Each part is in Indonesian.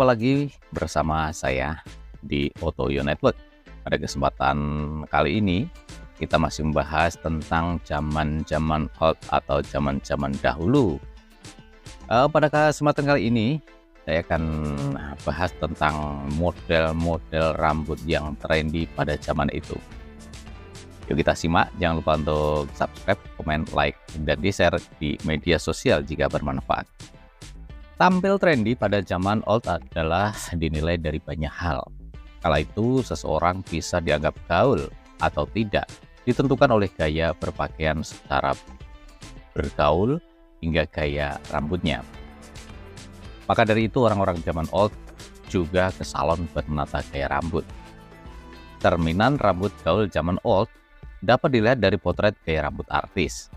Jumpa lagi bersama saya di Otoyo Network. Pada kesempatan kali ini kita masih membahas tentang zaman-zaman old atau zaman-zaman dahulu. Pada kesempatan kali ini saya akan bahas tentang model-model rambut yang trendy pada zaman itu. Yuk kita simak, jangan lupa untuk subscribe, komen, like, dan di-share di media sosial jika bermanfaat. Tampil trendy pada zaman old adalah dinilai dari banyak hal. Kala itu seseorang bisa dianggap gaul atau tidak ditentukan oleh gaya berpakaian secara bergaul hingga gaya rambutnya. Maka dari itu orang-orang zaman old juga ke salon buat menata gaya rambut. Cerminan rambut gaul zaman old dapat dilihat dari potret gaya rambut artis.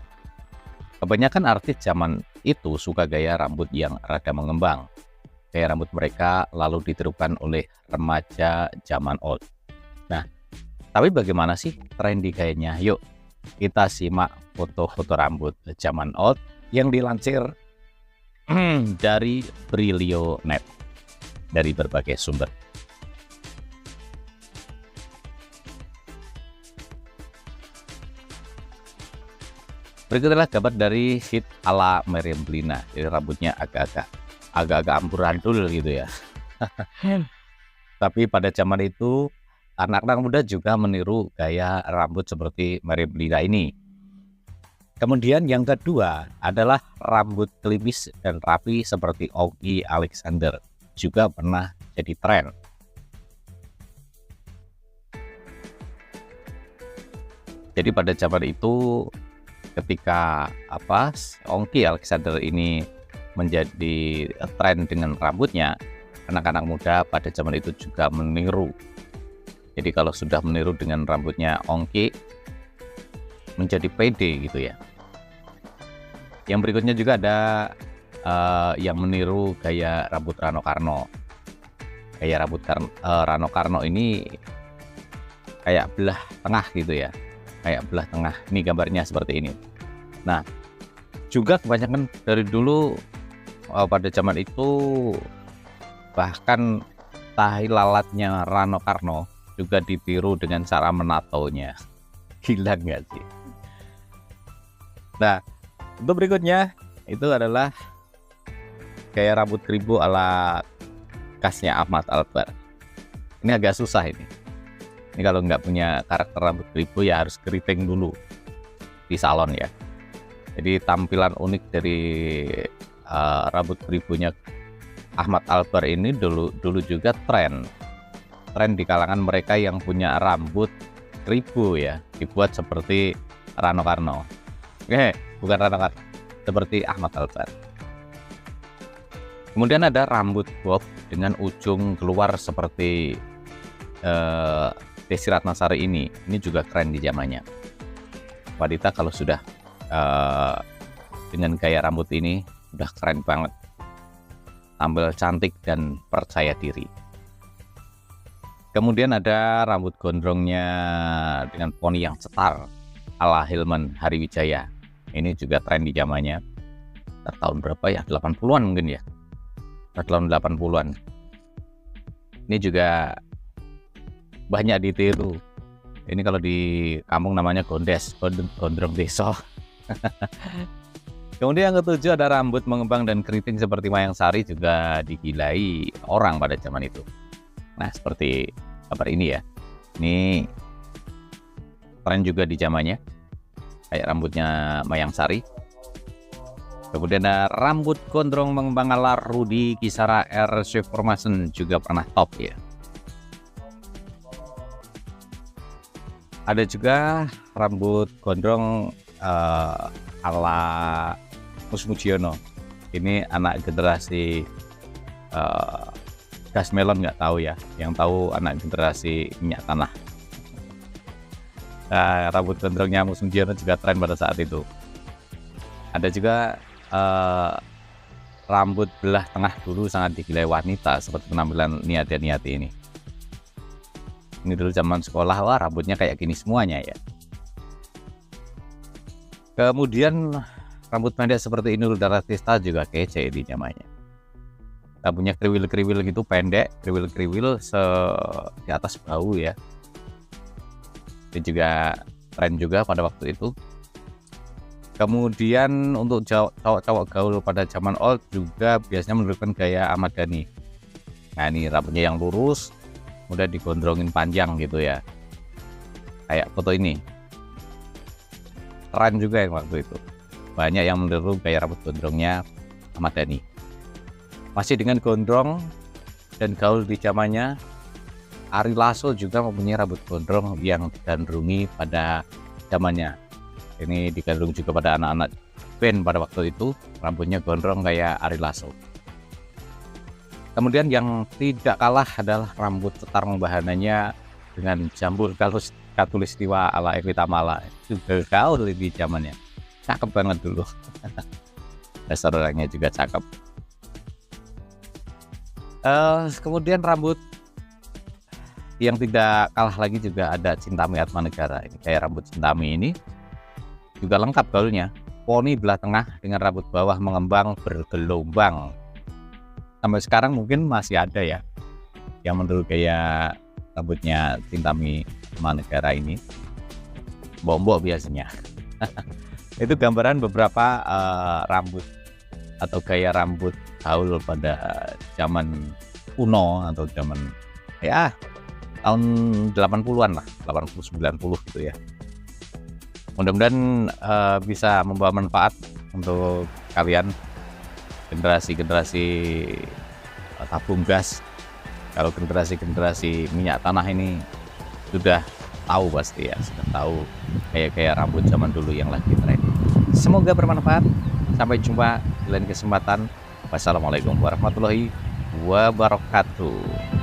Kebanyakan artis zaman itu suka gaya rambut yang rada mengembang. Gaya rambut mereka lalu ditirukan oleh remaja zaman old. Nah, tapi bagaimana sih trendy gayanya? Yuk, kita simak foto-foto rambut zaman old yang dilansir dari Brilio.net dari berbagai sumber. Berikut adalah gambar dari hit ala Meriam Belina. Jadi rambutnya agak-agak amburadul gitu ya. Tapi pada zaman itu anak-anak muda juga meniru gaya rambut seperti Meriam Belina ini. Kemudian yang kedua adalah rambut klimis dan rapi seperti Ogi Alexander, juga pernah jadi tren. Jadi pada zaman itu ketika Ogi Alexander ini menjadi tren dengan rambutnya, anak-anak muda pada zaman itu juga meniru. Jadi kalau sudah meniru dengan rambutnya Ogi, menjadi pede gitu ya. Yang berikutnya juga ada yang meniru gaya rambut Rano Karno. Gaya rambut Rano Karno ini kayak belah tengah gitu ya. Kayak belah tengah. Ini gambarnya seperti ini. Nah, juga kebanyakan dari dulu pada zaman itu bahkan tahi lalatnya Rano Karno juga ditiru dengan cara menatonya. Gila nggak sih? Nah, untuk berikutnya itu adalah gaya rambut kribo ala khasnya Ahmad Albar. Ini agak susah ini. Ini kalau nggak punya karakter rambut kribo ya harus keriting dulu di salon ya. Jadi tampilan unik dari rambut kribonya Ahmad Albar ini dulu juga tren di kalangan mereka yang punya rambut kribo ya, dibuat seperti Rano Karno. Bukan Rano Karno, seperti Ahmad Albar. Kemudian ada rambut bob dengan ujung keluar seperti Desi Ratnasari ini juga keren di zamannya. Wanita kalau sudah dengan gaya rambut ini udah keren banget, tampil cantik dan percaya diri. Kemudian ada rambut gondrongnya dengan poni yang cetar ala Hilman Hariwijaya. Ini juga tren di zamannya. Tahun berapa ya? 80-an mungkin ya. Tahun 80-an. Ini juga banyak ditiru. Ini kalau di kampung namanya gondrong deso. Kemudian yang ketujuh ada rambut mengembang dan keriting seperti Mayang Sari, juga digilai orang pada zaman itu. Nah, seperti kabar ini ya. Ini tren juga di zamannya. Kayak rambutnya Mayang Sari. Kemudian ada rambut gondrong mengembang ala Rudy Kisara R. Formation, juga pernah top ya. Ada juga rambut gondrong ala Mus Mujiono. Ini anak generasi gas melon nggak tahu ya. Yang tahu anak generasi minyak tanah. Nah, rambut gondrongnya Mus Mujiono juga tren pada saat itu. Ada juga rambut belah tengah dulu sangat digilai wanita, seperti penampilan Niati ini. Ini dulu zaman sekolah, wah rambutnya kayak gini semuanya ya. Kemudian rambut pendek seperti Inul Daratista juga kece di zamannya. rambutnya kriwil-kriwil gitu, pendek, kriwil-kriwil di atas bahu ya. Itu juga tren juga pada waktu itu. Kemudian untuk cowok-cowok gaul pada zaman old juga biasanya menunjukkan gaya Ahmad Dhani. Nah ini rambutnya yang lurus, udah digondrongin panjang gitu ya. Kayak foto ini. Keren juga yang waktu itu. Banyak yang meniru gaya rambut gondrongnya Ahmad Dhani. Masih dengan gondrong dan gaul di zamannya, Ari Lasso juga mempunyai rambut gondrong yang digandrungi pada zamannya. Ini digandrung juga pada anak-anak band pada waktu itu, rambutnya gondrong kayak Ari Lasso. Kemudian yang tidak kalah adalah rambut cetar membahananya dengan jambul katulistiwa ala Evita Mala. Itu gaul di zamannya. Cakep banget dulu. Dasar orangnya juga cakep. Kemudian rambut yang tidak kalah lagi juga ada Chintami Atmanegara. Ini kayak rambut Chintami ini juga lengkap gaulnya. Poni belah tengah dengan rambut bawah mengembang bergelombang. Sampai sekarang mungkin masih ada ya yang menurut kayak rambutnya Chintami Atmanegara ini. Bombok biasanya. Itu gambaran beberapa rambut atau gaya rambut gaul pada zaman kuno atau zaman ya tahun 80-an lah, 80-90 gitu ya. Mudah-mudahan bisa membawa manfaat untuk kalian generasi-generasi tabung gas. Kalau generasi-generasi minyak tanah ini sudah tahu pasti ya, sudah tahu kayak rambut zaman dulu yang lagi tren. Semoga bermanfaat. Sampai jumpa di lain kesempatan. Wassalamualaikum warahmatullahi wabarakatuh.